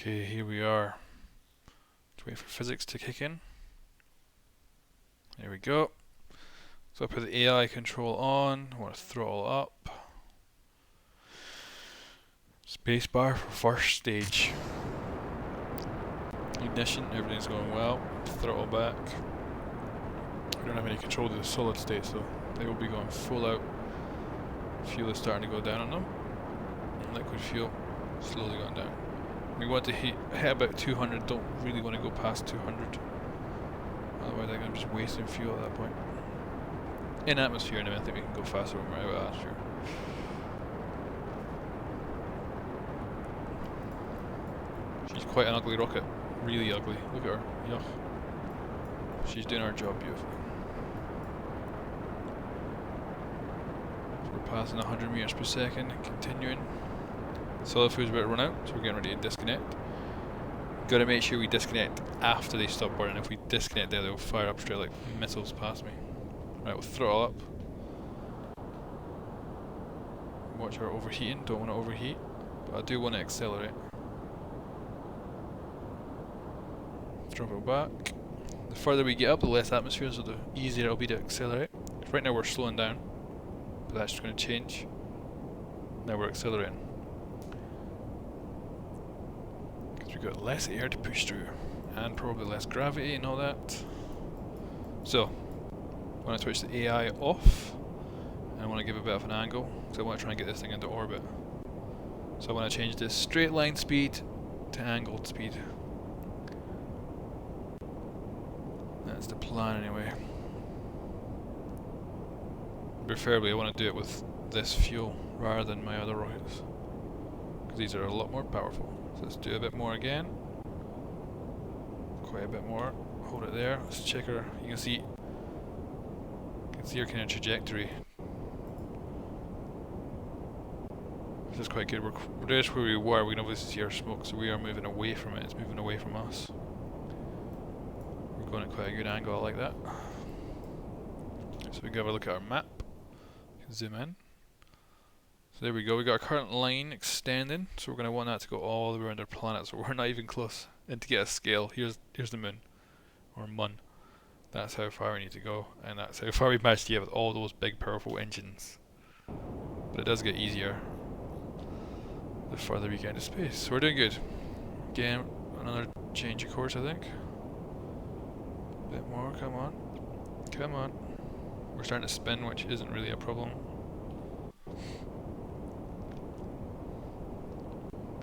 Okay, here we are. Let's wait for physics to kick in. There we go. So I put the AI control on. I want to throttle up. Spacebar for first stage. Ignition, everything's going well. Throttle back. We don't have any control to the solid state, so they will be going full out. Fuel is starting to go down on them. Liquid fuel slowly going down. We want to hit about 200, don't really want to go past 200. Otherwise I'm just wasting fuel at that point. In atmosphere, and I think we can go faster when we're out of atmosphere. She's quite an ugly rocket. Really ugly. Look at her. Yuck. She's doing her job beautifully. So we're passing 100 meters per second, continuing. Solid fuel's about to run out, so we're getting ready to disconnect. Gotta make sure we disconnect after they stop burning. If we disconnect there, they'll fire up straight like missiles past me. Right, we'll throttle up. Watch our overheating, don't want to overheat, but I do want to accelerate. Throttle back. The further we get up, the less atmosphere, so the easier it'll be to accelerate. Right now we're slowing down, but that's just going to change. Now we're accelerating. Because we've got less air to push through, and probably less gravity and all that. So, I want to switch the AI off, and I want to give a bit of an angle, because I want to try and get this thing into orbit. So I want to change this straight line speed to angled speed. That's the plan anyway. Preferably I want to do it with this fuel rather than my other rockets, because these are a lot more powerful. So let's do a bit more again. Quite a bit more. Hold it there. Let's check her. You can see her kind of trajectory. This is quite good. We're just where we were. We can obviously see our smoke, so we are moving away from it. It's moving away from us. We're going at quite a good angle. I like that. So we can have a look at our map. You can zoom in. So there we go. We got our current line extending, so we're going to want that to go all the way around our planet. So we're not even close. And to get a scale, here's the moon, or mun. That's how far we need to go, and that's how far we've managed to get with all those big, powerful engines. But it does get easier the further we get into space. So we're doing good. Again, another change of course, I think. Bit more, come on. Come on. We're starting to spin, which isn't really a problem.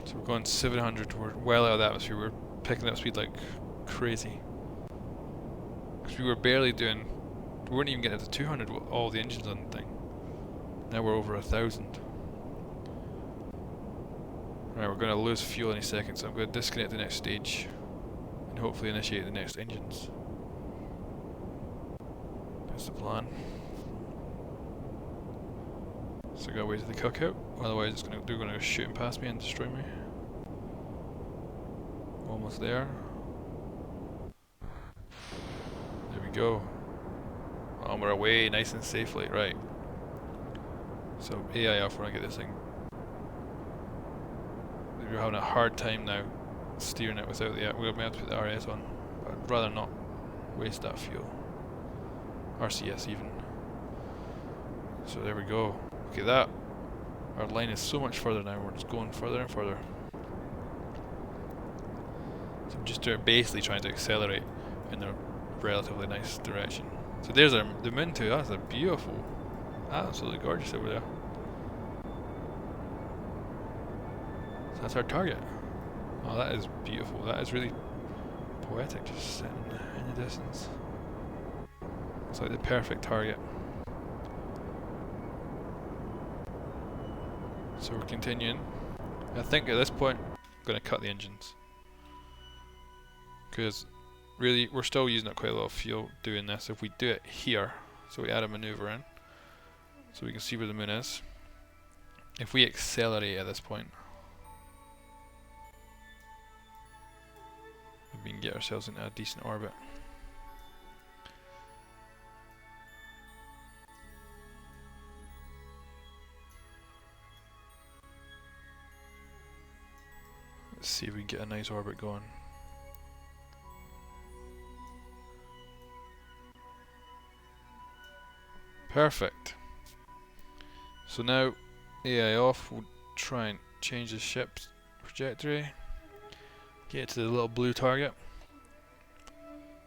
So we're going 700, we're well out of the atmosphere, we're picking up speed like crazy. Because we were barely doing, we weren't even getting to 200 with all the engines on the thing. Now we're over 1,000. Right, we're going to lose fuel any second, so I'm going to disconnect the next stage and hopefully initiate the next engines. That's the plan. So I gotta wait till they cook out, otherwise they're gonna go shooting past me and destroy me. Almost there. There we go. On our way, nice and safely, right. So AI off when I get this thing. We're having a hard time now steering it without the, we're gonna have to put the RS on, but I'd rather not waste that fuel. RCS even. So there we go. Look at that. Our line is so much further now, we're just going further and further. So I'm just basically trying to accelerate in a relatively nice direction. So there's the moon too, that's a beautiful, absolutely gorgeous over there. So that's our target. Oh, that is beautiful, that is really poetic, just sitting in the distance. It's like the perfect target. So we're continuing. I think at this point I'm going to cut the engines, because really we're still using up quite a lot of fuel doing this. If we do it here, so we add a maneuver in so we can see where the moon is, if we accelerate at this point, we can get ourselves into a decent orbit. Let's see if we can get a nice orbit going. Perfect. So now, AI off, we'll try and change the ship's trajectory. Get to the little blue target.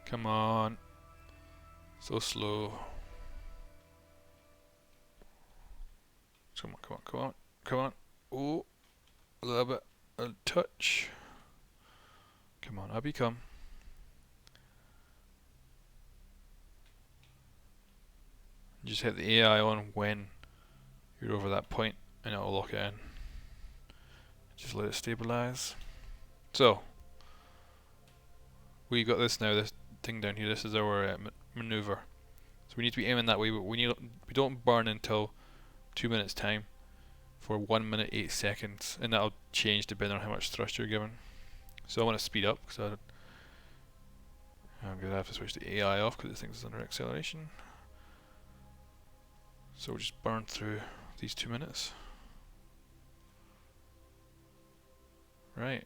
Come on. So slow. Come on, come on, come on, come on. Oh, a little bit, a touch. Come on, up you come. Just hit the AI on when you're over that point and it'll lock it in. Just let it stabilize. So, we got this now, this thing down here, this is our maneuver. So we need to be aiming that way, but we don't burn until 2 minutes time for 1 minute 8 seconds, and that'll change depending on how much thrust you're given. So I want to speed up because I'm going to have to switch the AI off because this thing is under acceleration. So we'll just burn through these 2 minutes. Right.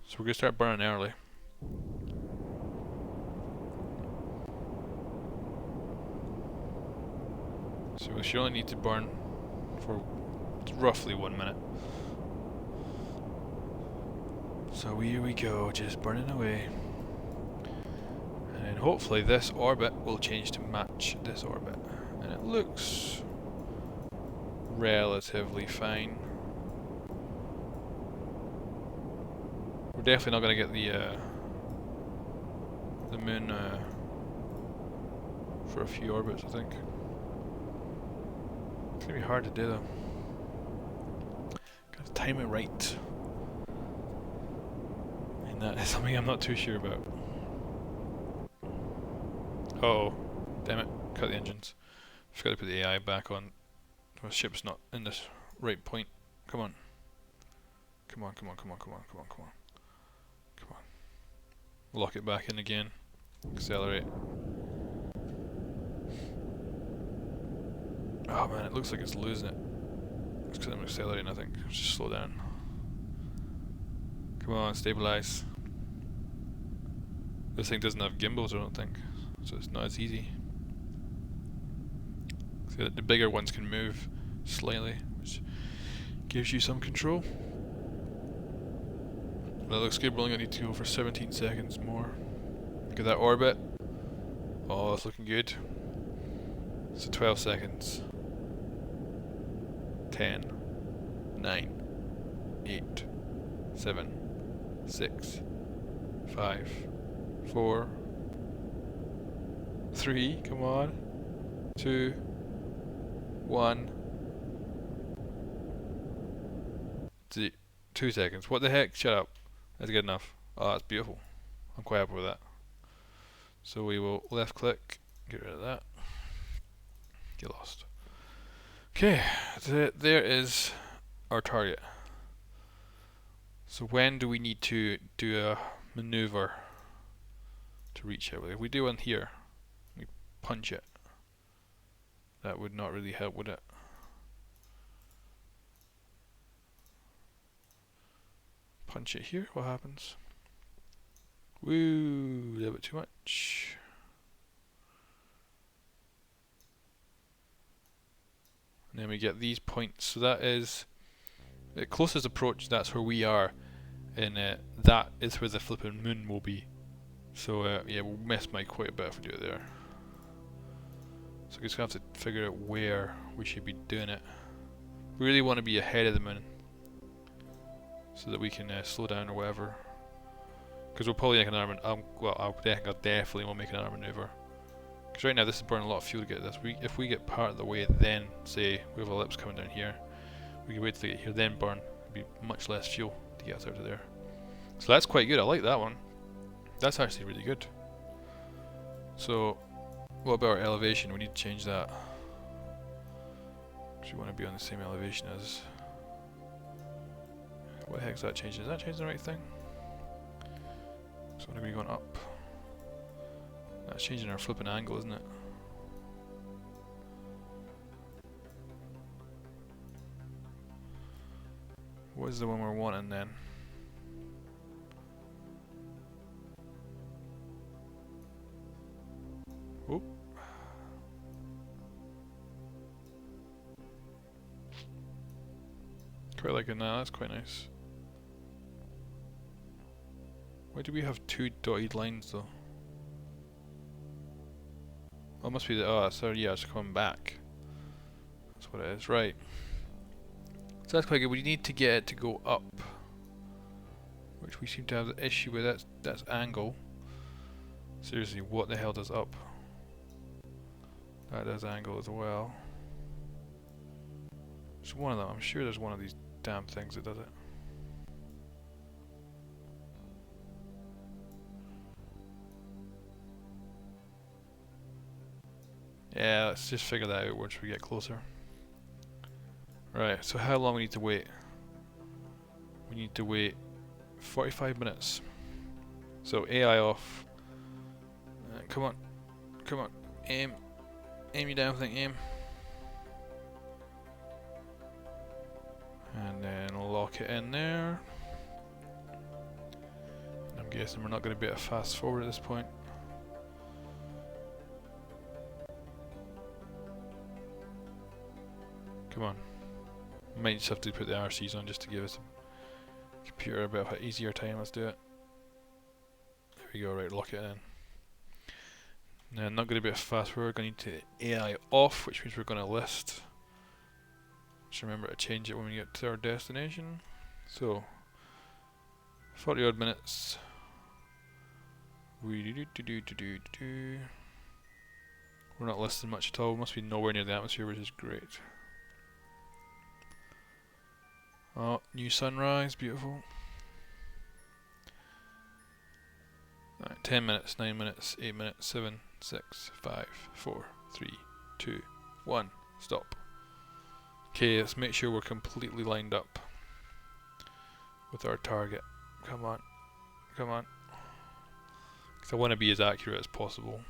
So we're going to start burning early. So we should only need to burn for roughly 1 minute. So here we go, just burning away. And then hopefully this orbit will change to match this orbit. And it looks relatively fine. We're definitely not going to get the moon for a few orbits, I think. It's going to be hard to do though. Got to time it right. And that is something I'm not too sure about. Uh-oh. Damn it. Cut the engines. Forgot to put the AI back on. The ship's not in this right point. Come on. Come on, come on, come on, come on, come on, come on. Come on. Lock it back in again. Accelerate. Oh man, it looks like it's losing it. It's because I'm accelerating, I think. Let's just slow down. Come on, stabilize. This thing doesn't have gimbals, I don't think. So it's not as easy. See, the bigger ones can move slightly, which gives you some control. That looks good, we're only going to need to go for 17 seconds more. Look at that orbit. Oh, that's looking good. So 12 seconds. 10, 9, 8, 7, 6, 5, 4, 3, come on, 2, 1, 2 seconds. What the heck? Shut up. That's good enough. Oh, that's beautiful. I'm quite happy with that. So we will left click, get rid of that, get lost. Okay, there is our target. So when do we need to do a maneuver to reach it? If we do one here, we punch it. That would not really help, would it? Punch it here, what happens? Woo, a little bit too much. And then we get these points. So that is the closest approach, that's where we are. And that is where the flipping moon will be. So yeah, we'll miss by quite a bit if we do it there. So we're just going to have to figure out where we should be doing it. We really want to be ahead of the moon, so that we can slow down or whatever. Because we'll probably make another well, I definitely will make another maneuver. Because right now this is burning a lot of fuel to get this. If we get part of the way, then say we have a ellipse coming down here, we can wait till they get here, then burn. It'd be much less fuel to get us out of there. So that's quite good. I like that one. That's actually really good. So what about our elevation? We need to change that. Because we want to be on the same elevation as. What the heck is that changing? Is that changing the right thing? So we're going to be going up. That's changing our flipping angle, isn't it? What's the one we're wanting then? Oop. Quite like it now, that's quite nice. Why do we have two dotted lines though? Oh, it must be the, oh, sorry, yeah, it's coming back. That's what it is, right. So that's quite good. We need to get it to go up, which we seem to have the issue with. That's angle. Seriously, what the hell does up? That does angle as well. There's one of them. I'm sure there's one of these damn things that does it. Yeah, let's just figure that out once we get closer. Right, so how long we need to wait? We need to wait 45 minutes. So AI off. Come on, come on, aim your damn thing, aim. And then lock it in there. I'm guessing we're not going to be able to fast forward at this point. Come on. Might just have to put the RCs on just to give us a computer a bit of an easier time. Let's do it. There we go, right, lock it in. Now, not going to be a fast forward, going to need to AI off, which means we're going to list. Just remember to change it when we get to our destination. So, 40 odd minutes. We're not listing much at all, must be nowhere near the atmosphere, which is great. Oh, new sunrise, beautiful. Alright, 10 minutes, 9 minutes, 8 minutes, 7, 6, 5, 4, 3, 2, 1, stop. Okay, let's make sure we're completely lined up with our target. Come on, come on. Because I want to be as accurate as possible.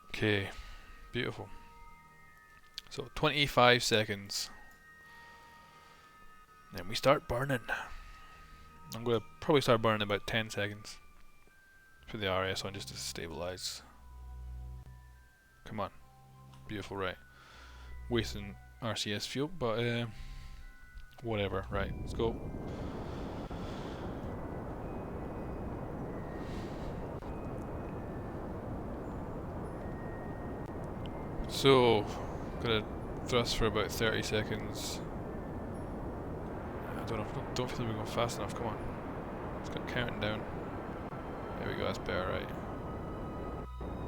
Okay, beautiful. So 25 seconds. Then we start burning. I'm going to probably start burning in about 10 seconds. Put the RS on just to stabilize. Come on. Beautiful, right. Wasting RCS fuel, but whatever. Right, let's go. So, gonna thrust for about 30 seconds. I don't feel like we're going fast enough, come on. Let's get counting down. There we go, that's better, right.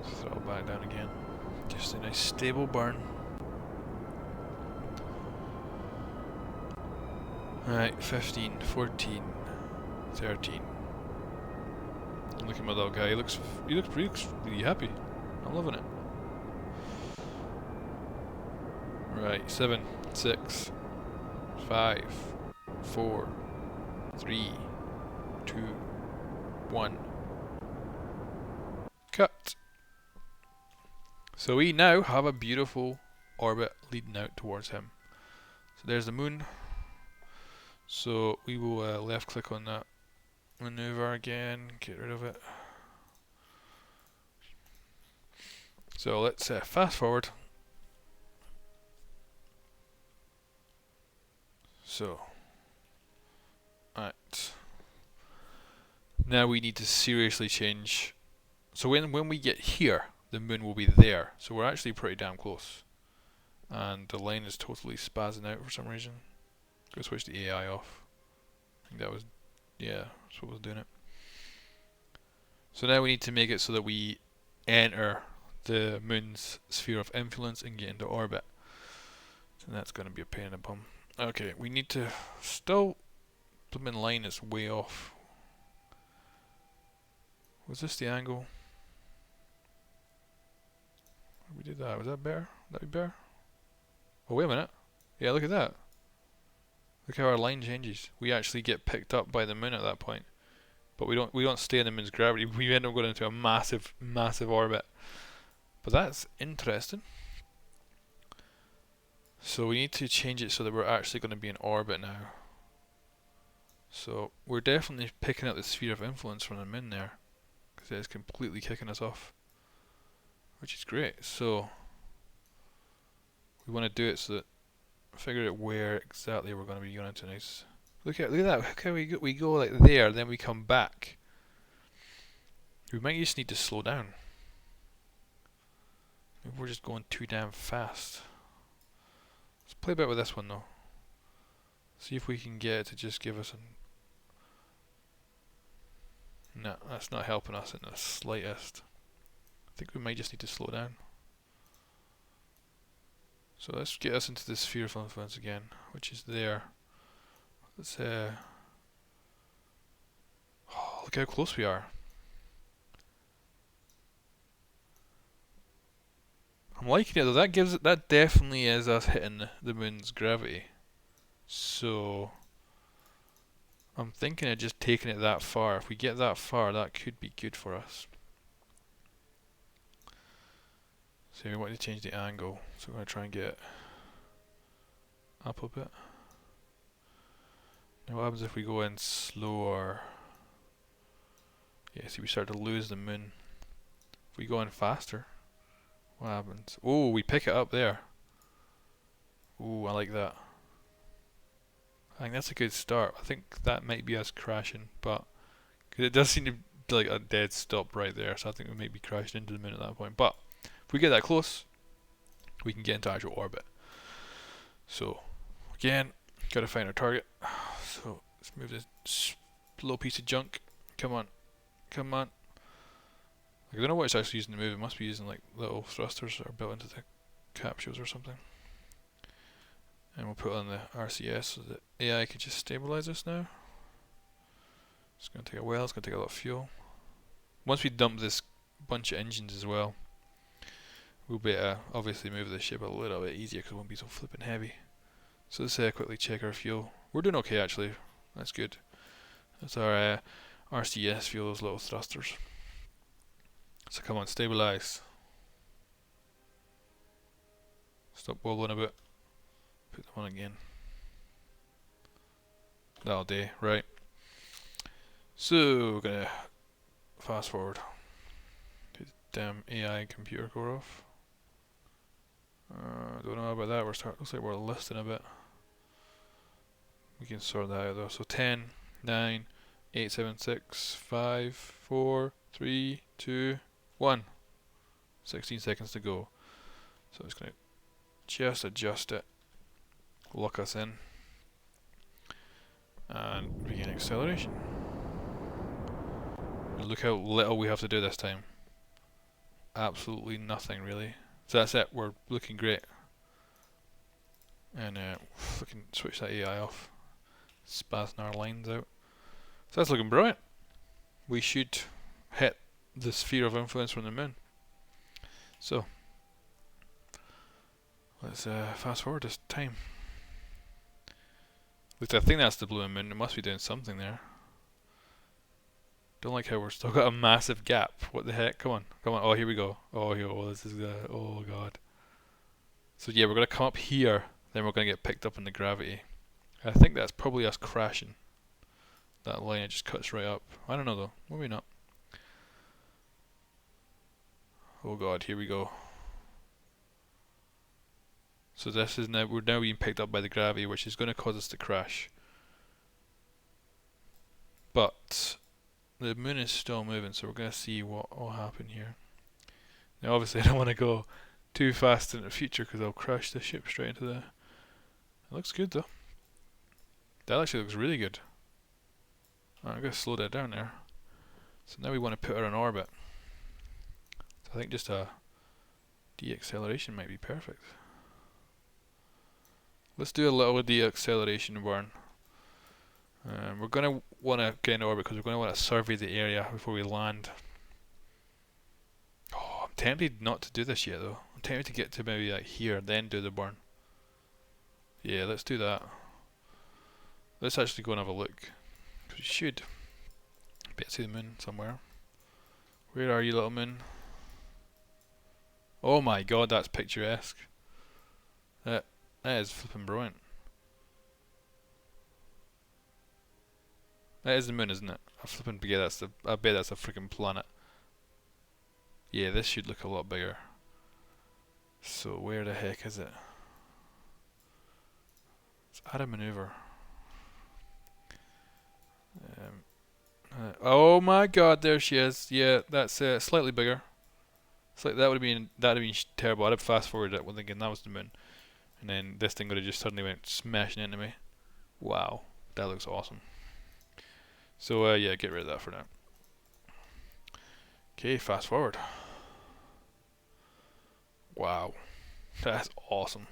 Let's throttle back down again. Just a nice stable burn. Alright, 15, 14, 13. Look at my little guy, he looks really happy. I'm loving it. Right, 7, 6, 5, 4, 3, 2, 1. Cut. So we now have a beautiful orbit leading out towards him. So there's the moon. So we will left click on that maneuver again, get rid of it. So let's fast forward. So, alright. Now we need to seriously change. So when we get here, the moon will be there. So we're actually pretty damn close. And the line is totally spazzing out for some reason. Go switch the AI off. I think that was, yeah, that's what was doing it. So now we need to make it so that we enter the moon's sphere of influence and get into orbit. And that's going to be a pain in the bum. Okay, we need to still put them in line, it's way off. Was this the angle? We did that, was that better? Would that be better? Oh wait a minute. Yeah, look at that. Look how our line changes. We actually get picked up by the moon at that point. But we don't stay in the moon's gravity, we end up going into a massive, massive orbit. But that's interesting. So we need to change it so that we're actually going to be in orbit now. So we're definitely picking up the sphere of influence from the moon there, because it's completely kicking us off, which is great. So we want to do it so that figure out where exactly we're going to be going into next. Look at that. Look how we go like there, then we come back. We might just need to slow down. Maybe we're just going too damn fast. Let's play a bit with this one though. See if we can get it to just give us no, that's not helping us in the slightest. I think we might just need to slow down. So let's get us into the sphere of influence again, which is there. Let's oh, look how close we are. I'm liking it though. That definitely is us hitting the moon's gravity. So I'm thinking of just taking it that far. If we get that far, that could be good for us. So we want to change the angle. So we're going to try and get it up a bit. Now what happens if we go in slower? Yeah, see we start to lose the moon. If we go in faster, what happens? Oh, we pick it up there. Ooh, I like that. I think that's a good start. I think that might be us crashing, but cause it does seem to be like a dead stop right there, so I think we might be crashing into the moon at that point. But if we get that close, we can get into actual orbit. So again, gotta find our target. So let's move this little piece of junk. Come on, come on. I don't know what it's actually using to move. It must be using like little thrusters that are built into the capsules or something. And we'll put on the RCS so that AI can just stabilize us now. It's going to take a while, it's going to take a lot of fuel. Once we dump this bunch of engines as well, we'll be able to obviously move the ship a little bit easier because it won't be so flipping heavy. So let's quickly check our fuel. We're doing okay actually, that's good. That's our RCS fuel, those little thrusters. So come on, stabilize. Stop wobbling a bit. Put them on again. That'll do, right. So we're gonna fast forward. Get the damn AI computer core off. Don't know about that. Looks like we're listing a bit. We can sort that out though. So 10, 9, 8, 7, 6, 5, 4, 3, 2, 1. 16 seconds to go. So I'm just gonna just adjust it. Lock us in. And begin acceleration. And look how little we have to do this time. Absolutely nothing really. So that's it, we're looking great. And we can switch that AI off. Spazzing our lines out. So that's looking brilliant. We should hit the sphere of influence from the moon. So let's fast forward this time. I think that's the blue moon. It must be doing something there. Don't like how we're still got a massive gap. What the heck? Come on, come on. Oh, here we go. Oh, here. Oh, this is oh god. So yeah, we're gonna come up here. Then we're gonna get picked up in the gravity. I think that's probably us crashing. That line, it just cuts right up. I don't know though. Maybe not. Oh god, here we go. So this is we're now being picked up by the gravity, which is going to cause us to crash. But the moon is still moving, so we're going to see what will happen here. Now obviously I don't want to go too fast in the future because I'll crash the ship straight into the... It looks good though. That actually looks really good. Alright, I'm going to slow that down there. So now we want to put her in orbit. So I think just a deacceleration might be perfect. Let's do a little deacceleration burn. We're going to want to get in orbit because we're going to want to survey the area before we land. Oh, I'm tempted not to do this yet though. I'm tempted to get to maybe like here, then do the burn. Yeah, let's do that. Let's actually go and have a look. We should be able to see the moon somewhere. Where are you, little moon? Oh my god, that's picturesque. That is flipping brilliant. That is the moon, isn't it? I flipping yeah, I bet that's a freaking planet. Yeah, this should look a lot bigger. So where the heck is it? Let's add a maneuver. Oh my God, there she is. Yeah, that's slightly bigger. That would have been terrible. I'd have fast forwarded it, thinking that was the moon, and then this thing would have just suddenly went smashing into me. Wow, that looks awesome. So yeah, get rid of that for now. Okay, fast forward. Wow, that's awesome.